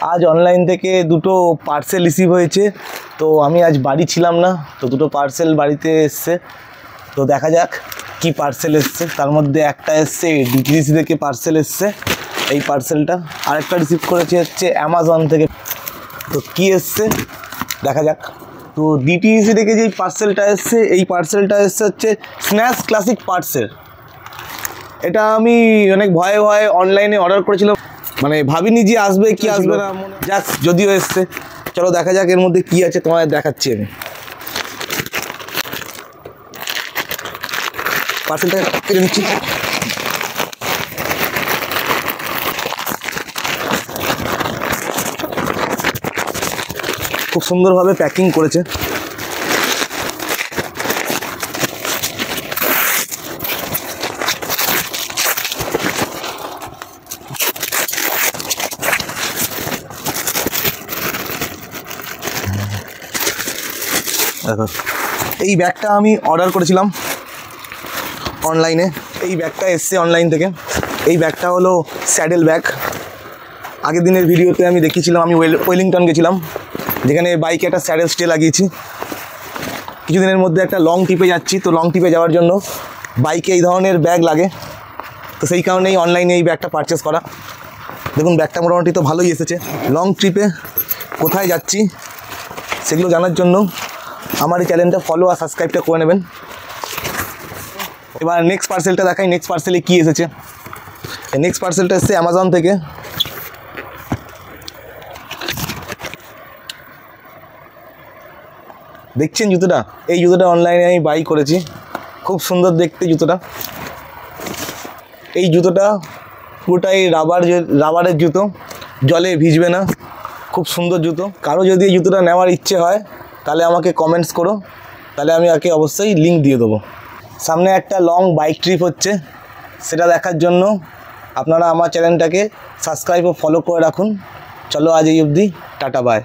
आज অনলাইন থেকে দুটো পার্সেল রিসিভ হয়েছে। তো আমি আজ বাড়ি ছিলাম না, তো দুটো পার্সেল বাড়িতে এসছে। তো দেখা যাক কি পার্সেল এসছে। তার মধ্যে একটা এসছে ডিটিডিসি থেকে পার্সেল এসছে, এই পার্সেলটা। আরেকটা রিসিভ করেছে হচ্ছে অ্যামাজন থেকে। তো কি এসছে দেখা যাক। তো ডিটিডিসি থেকে যেই পার্সেলটা এসছে, এই পার্সেলটা এসছে হচ্ছে স্ন্যাচ ক্লাসিক পার্সেল। এটা আমি অনেক ভয়ে ভয়ে অনলাইনে অর্ডার করেছিলাম, মানে ভাবিনি যে আসবে কি আসবে না, যাক যদিও এসছে। চলো দেখা যাক এর মধ্যে কি আছে, তোমাদের দেখাচ্ছি আমি। পার্সেলটা কেটে নিচ্ছি। খুব সুন্দরভাবে প্যাকিং করেছে। দেখো, এই ব্যাগটা আমি অর্ডার করেছিলাম অনলাইনে। এই ব্যাগটা এসছে অনলাইন থেকে। এই ব্যাগটা হলো স্যাডেল ব্যাগ। আগের দিনের ভিডিওতে আমি দেখিয়েছিলাম, আমি ওয়েলিংটন গেছিলাম, যেখানে বাইকে একটা স্যাডেল স্টে লাগিয়েছি। কিছুদিনের মধ্যে একটা লং ট্রিপে যাচ্ছি, তো লং ট্রিপে যাওয়ার জন্য বাইকে এই ধরনের ব্যাগ লাগে। তো সেই কারণেই অনলাইনে এই ব্যাগটা পারচেস করা। দেখুন ব্যাগটা মোটামুটি তো ভালোই এসেছে। লং ট্রিপে কোথায় যাচ্ছি সেগুলো জানার জন্য আমার এই চ্যানেলটা ফলো আর সাবস্ক্রাইবটা করে নেবেন। এবার নেক্সট পার্সেলটা দেখাই। নেক্সট পার্সেলে কি এসেছে। নেক্সট পার্সেলটা এসেছে অ্যামাজন থেকে। দেখছেন জুতোটা? এই জুতোটা অনলাইনে আমি বাই করেছি। খুব সুন্দর দেখতে জুতোটা। এই জুতোটা পুরোটাই রাবারের জুতো, জলে ভিজবে না। খুব সুন্দর জুতো। কারো যদি এই জুতোটা নেওয়ার ইচ্ছে হয় তাহলে আমাকে কমেন্টস করো, তাহলে আমি ওকে অবশ্যই লিঙ্ক দিয়ে দেবো। সামনে একটা লং বাইক ট্রিপ হচ্ছে, সেটা দেখার জন্য আপনারা আমার চ্যানেলটাকে সাবস্ক্রাইব ও ফলো করে রাখুন। চলো আজ এই অবধি, টাটা বাই।